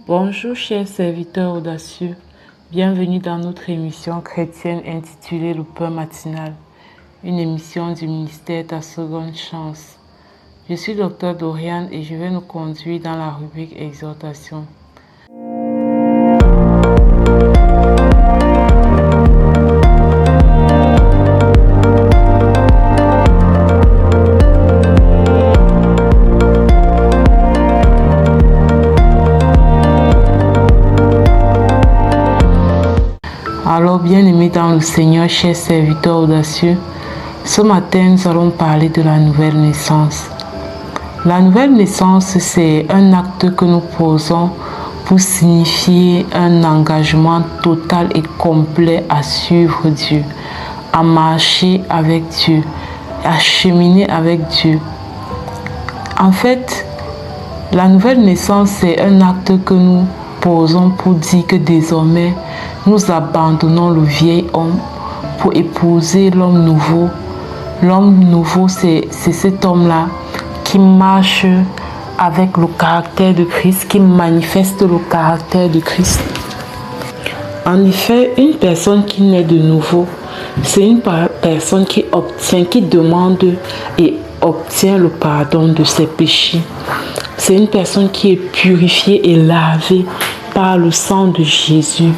Bonjour chers serviteurs audacieux, bienvenue dans notre émission chrétienne intitulée Le Pain matinal, une émission du ministère Ta Seconde Chance. Je suis Dr Doriane et je vais nous conduire dans la rubrique Exhortation. Alors, bien-aimés dans le Seigneur, chers serviteurs audacieux, ce matin, nous allons parler de la nouvelle naissance. La nouvelle naissance, c'est un acte que nous posons pour signifier un engagement total et complet à suivre Dieu, à marcher avec Dieu, à cheminer avec Dieu. En fait, la nouvelle naissance, c'est un acte que nous posons pour dire que désormais, nous abandonnons le vieil homme pour épouser l'homme nouveau. L'homme nouveau, c'est cet homme-là qui marche avec le caractère de Christ, qui manifeste le caractère de Christ. En effet, une personne qui naît de nouveau, c'est une personne qui demande et obtient le pardon de ses péchés. C'est une personne qui est purifiée et lavée par le sang de Jésus.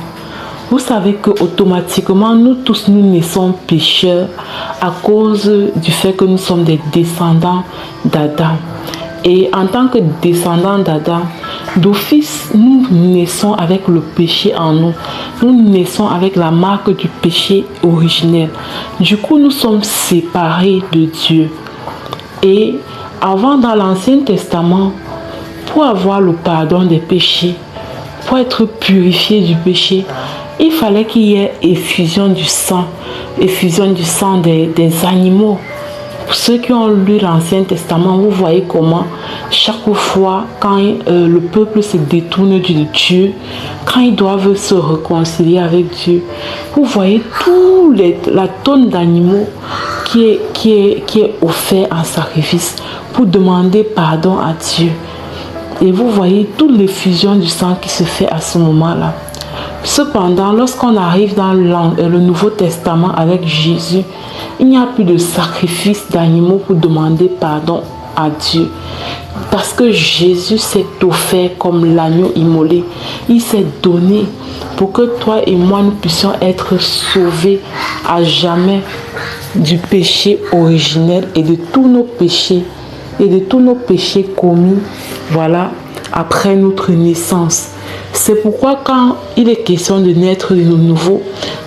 Vous savez que automatiquement, nous tous, nous naissons pécheurs à cause du fait que nous sommes des descendants d'Adam. Et en tant que descendants d'Adam, d'office, nous naissons avec le péché en nous. Nous naissons avec la marque du péché originel. Du coup, nous sommes séparés de Dieu. Et avant, dans l'Ancien Testament, pour avoir le pardon des péchés, pour être purifié du péché, il fallait qu'il y ait effusion du sang des animaux. Pour ceux qui ont lu l'Ancien Testament, vous voyez comment chaque fois quand le peuple se détourne de Dieu, quand ils doivent se réconcilier avec Dieu, vous voyez la tonne d'animaux qui est offert en sacrifice pour demander pardon à Dieu. Et vous voyez toute l'effusion du sang qui se fait à ce moment-là. Cependant, lorsqu'on arrive dans le Nouveau Testament avec Jésus, il n'y a plus de sacrifice d'animaux pour demander pardon à Dieu. Parce que Jésus s'est offert comme l'agneau immolé. Il s'est donné pour que toi et moi, nous puissions être sauvés à jamais du péché originel et de tous nos péchés. Et de tous nos péchés commis, voilà, après notre naissance. C'est pourquoi quand il est question de naître de nouveau,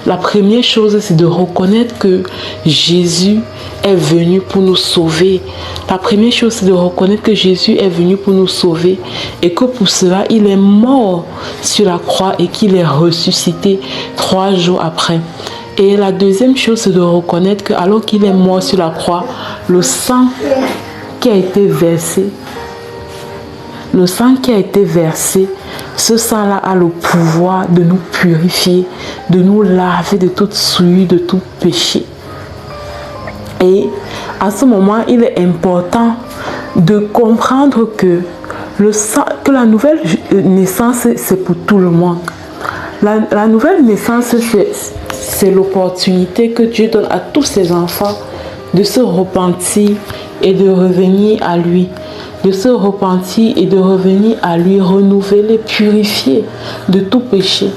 la première chose, c'est de reconnaître que Jésus est venu pour nous sauver. La première chose, c'est de reconnaître que Jésus est venu pour nous sauver et que pour cela, il est mort sur la croix et qu'il est ressuscité 3 jours après. Et la deuxième chose, c'est de reconnaître que alors qu'il est mort sur la croix, le sang qui a été versé, ce sang-là a le pouvoir de nous purifier, de nous laver de toute souillure, de tout péché. Et à ce moment, il est important de comprendre que la nouvelle naissance, c'est pour tout le monde. La nouvelle naissance, c'est l'opportunité que Dieu donne à tous ses enfants de se repentir et de revenir à lui. De se repentir et de revenir à lui, renouveler, purifier de tout péché.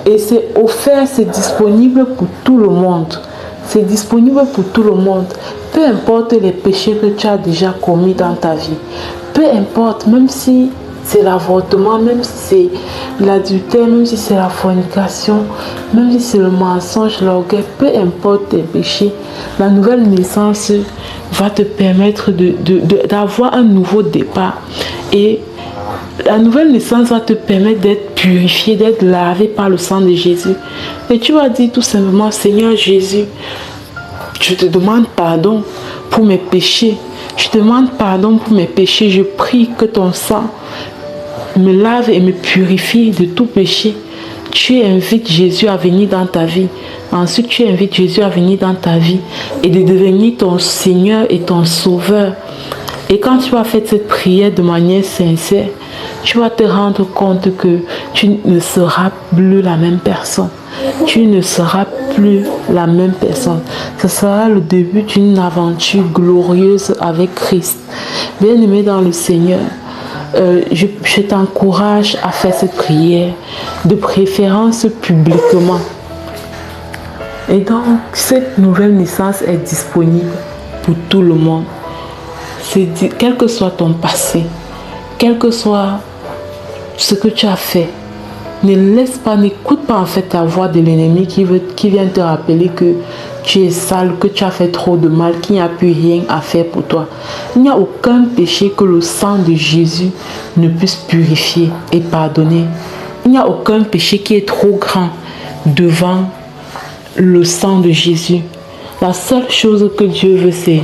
Et c'est offert, c'est disponible pour tout le monde. C'est disponible pour tout le monde. Peu importe les péchés que tu as déjà commis dans ta vie. Peu importe, même si c'est l'avortement, même si c'est l'adultère, même si c'est la fornication, même si c'est le mensonge, l'orgueil, peu importe tes péchés, la nouvelle naissance va te permettre d'avoir un nouveau départ. Et la nouvelle naissance va te permettre d'être purifié, d'être lavé par le sang de Jésus. Et tu vas dire tout simplement, Seigneur Jésus, je te demande pardon pour mes péchés. Je te demande pardon pour mes péchés. Je prie que ton sang me lave et me purifie de tout péché. Tu invites Jésus à venir dans ta vie. Ensuite, tu invites Jésus à venir dans ta vie et de devenir ton Seigneur et ton Sauveur. Et quand tu vas faire cette prière de manière sincère, tu vas te rendre compte que tu ne seras plus la même personne. Tu ne seras plus la même personne. Ce sera le début d'une aventure glorieuse avec Christ. Bien-aimé dans le Seigneur, je t'encourage à faire cette prière, de préférence publiquement. Et donc, cette nouvelle naissance est disponible pour tout le monde. Quel que soit ton passé, quel que soit ce que tu as fait, n'écoute pas en fait la voix de l'ennemi qui vient te rappeler que tu es sale, que tu as fait trop de mal, qu'il n'y a plus rien à faire pour toi. Il n'y a aucun péché que le sang de Jésus ne puisse purifier et pardonner. Il n'y a aucun péché qui est trop grand devant le sang de Jésus. La seule chose que Dieu veut, c'est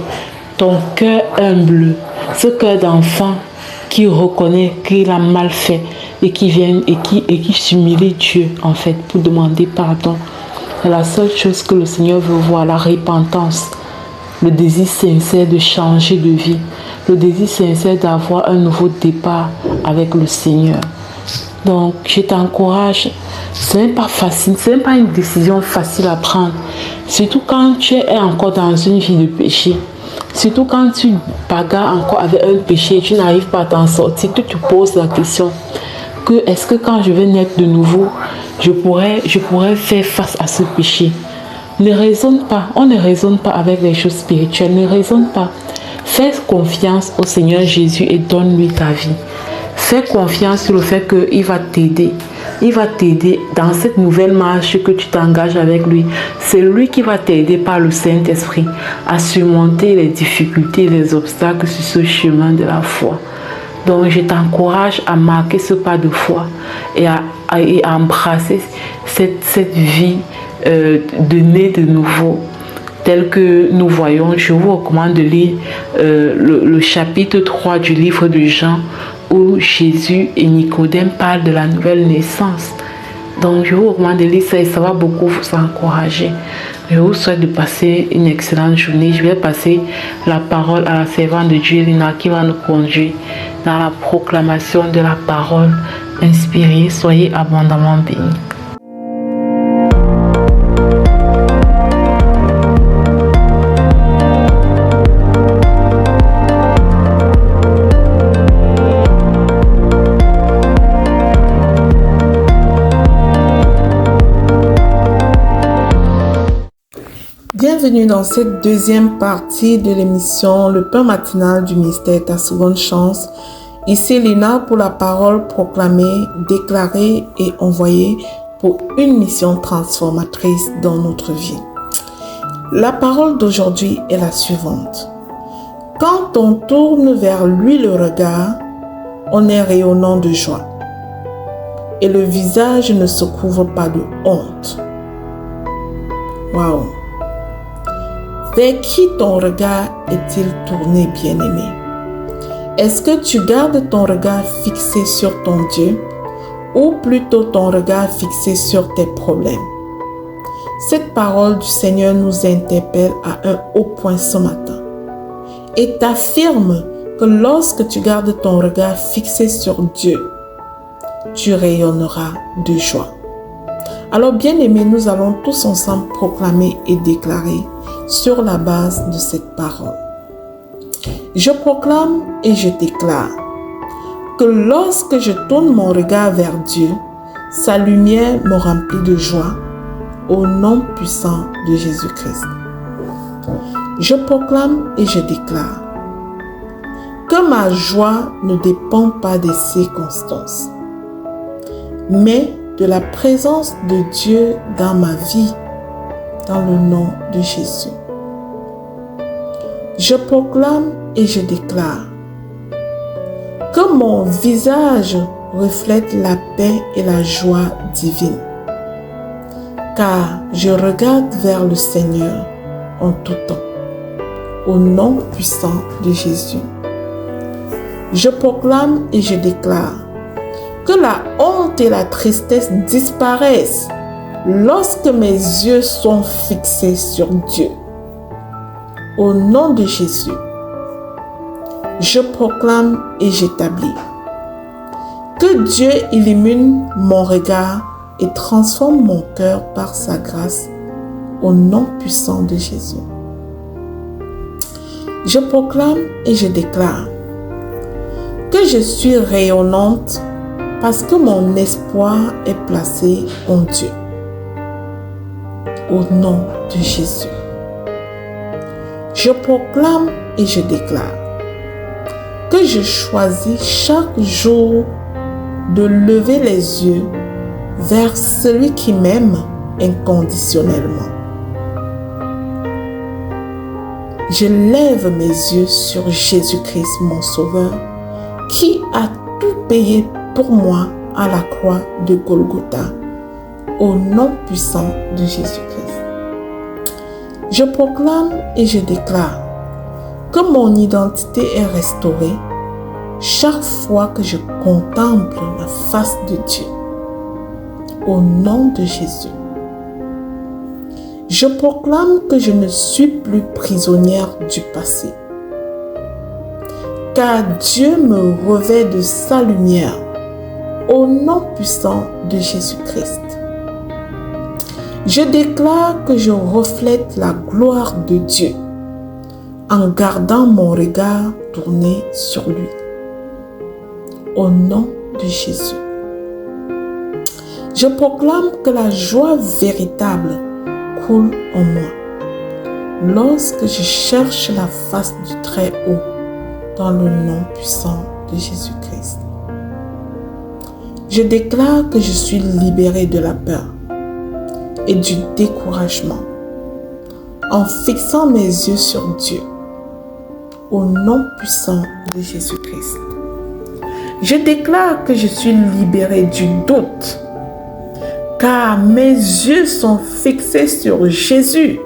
ton cœur humble, ce cœur d'enfant qui reconnaît qu'il a mal fait et qui vient et qui s'humilie Dieu en fait pour demander pardon. C'est la seule chose que le Seigneur veut voir, la repentance, le désir sincère de changer de vie, le désir sincère d'avoir un nouveau départ avec le Seigneur. Donc je t'encourage, ce n'est pas facile, ce n'est pas une décision facile à prendre, surtout quand tu es encore dans une vie de péché. Surtout quand tu bagarres encore avec un péché et tu n'arrives pas à t'en sortir, tu te poses la question que est-ce que quand je vais naître de nouveau, je pourrais faire face à ce péché. Ne raisonne pas, on ne raisonne pas avec les choses spirituelles, ne raisonne pas. Fais confiance au Seigneur Jésus et donne-lui ta vie. Fais confiance sur le fait qu'il va t'aider. Il va t'aider dans cette nouvelle marche que tu t'engages avec lui. C'est lui qui va t'aider par le Saint-Esprit à surmonter les difficultés et les obstacles sur ce chemin de la foi. Donc je t'encourage à marquer ce pas de foi et à embrasser cette vie de né de nouveau. Tel que nous voyons, je vous recommande de lire le chapitre 3 du livre de Jean, où Jésus et Nicodème parlent de la nouvelle naissance. Donc je vous recommande de lire ça et ça va beaucoup vous encourager. Je vous souhaite de passer une excellente journée. Je vais passer la parole à la servante de Dieu, Lina, qui va nous conduire dans la proclamation de la parole inspirée. Soyez abondamment bénis. Bienvenue dans cette deuxième partie de l'émission Le pain matinal du mystère Ta seconde chance. Ici Lina pour la parole proclamée, déclarée et envoyée pour une mission transformatrice dans notre vie. La parole d'aujourd'hui est la suivante. Quand on tourne vers lui le regard, on est rayonnant de joie et le visage ne se couvre pas de honte. Waouh! Vers qui ton regard est-il tourné, bien-aimé? Est-ce que tu gardes ton regard fixé sur ton Dieu ou plutôt ton regard fixé sur tes problèmes? Cette parole du Seigneur nous interpelle à un haut point ce matin et t'affirme que lorsque tu gardes ton regard fixé sur Dieu, tu rayonneras de joie. Alors, bien-aimés, nous allons tous ensemble proclamer et déclarer sur la base de cette parole. Je proclame et je déclare que lorsque je tourne mon regard vers Dieu, sa lumière me remplit de joie au nom puissant de Jésus-Christ. Je proclame et je déclare que ma joie ne dépend pas des circonstances, mais de la présence de Dieu dans ma vie, dans le nom de Jésus. Je proclame et je déclare que mon visage reflète la paix et la joie divine, car je regarde vers le Seigneur en tout temps, au nom puissant de Jésus. Je proclame et je déclare que la honte et la tristesse disparaissent lorsque mes yeux sont fixés sur Dieu. Au nom de Jésus, je proclame et j'établis Que Dieu illumine mon regard et transforme mon cœur par sa grâce, au nom puissant de Jésus. Je proclame et je déclare que je suis rayonnante parce que mon espoir est placé en Dieu. Au nom de Jésus. Je proclame et je déclare que je choisis chaque jour de lever les yeux vers celui qui m'aime inconditionnellement. Je lève mes yeux sur Jésus-Christ, mon Sauveur, qui a tout payé pour moi à la croix de Golgotha, au nom puissant de Jésus-Christ. Je proclame et je déclare que mon identité est restaurée chaque fois que je contemple la face de Dieu, au nom de Jésus. Je proclame que je ne suis plus prisonnière du passé, car Dieu me revêt de sa lumière, au nom puissant de Jésus-Christ. Je déclare que je reflète la gloire de Dieu en gardant mon regard tourné sur lui, au nom de Jésus. Je proclame que la joie véritable coule en moi lorsque je cherche la face du Très-Haut dans le nom puissant de Jésus-Christ. Je déclare que je suis libérée de la peur et du découragement en fixant mes yeux sur Dieu, au nom puissant de Jésus-Christ. Je déclare que je suis libérée du doute, car mes yeux sont fixés sur Jésus,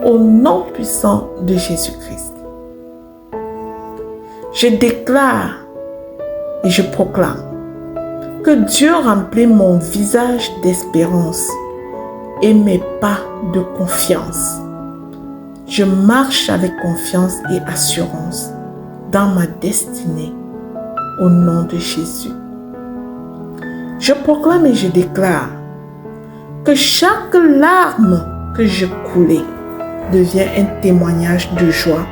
au nom puissant de Jésus-Christ. Je déclare et je proclame que Dieu remplit mon visage d'espérance et mes pas de confiance. Je marche avec confiance et assurance dans ma destinée, au nom de Jésus. Je proclame et je déclare que chaque larme que je coulais devient un témoignage de joie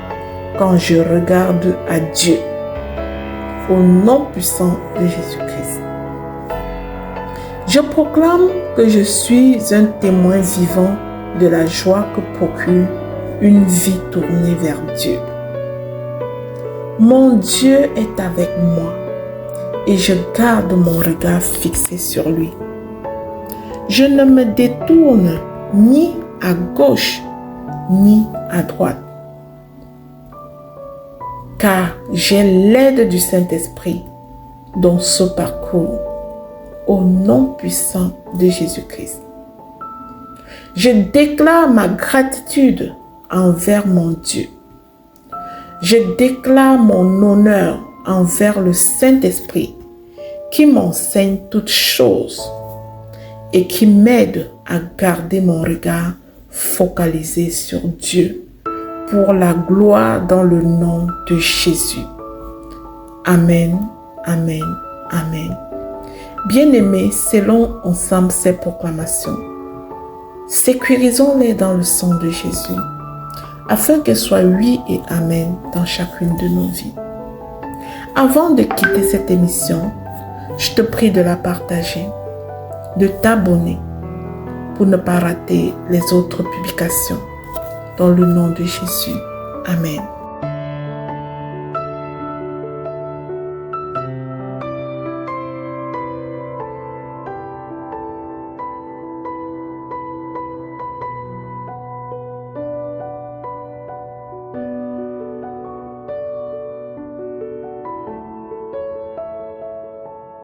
quand je regarde à Dieu, au nom puissant de Jésus-Christ. Je proclame que je suis un témoin vivant de la joie que procure une vie tournée vers Dieu. Mon Dieu est avec moi et je garde mon regard fixé sur lui. Je ne me détourne ni à gauche ni à droite, car j'ai l'aide du Saint-Esprit dans ce parcours, au nom puissant de Jésus-Christ. Je déclare ma gratitude envers mon Dieu. Je déclare mon honneur envers le Saint-Esprit qui m'enseigne toutes choses et qui m'aide à garder mon regard focalisé sur Dieu pour la gloire dans le nom de Jésus. Amen, amen, amen. Bien-aimés, selon ensemble ces proclamations, sécurisons-les dans le sang de Jésus, afin qu'elles soient oui et amen dans chacune de nos vies. Avant de quitter cette émission, je te prie de la partager, de t'abonner pour ne pas rater les autres publications. Dans le nom de Jésus. Amen.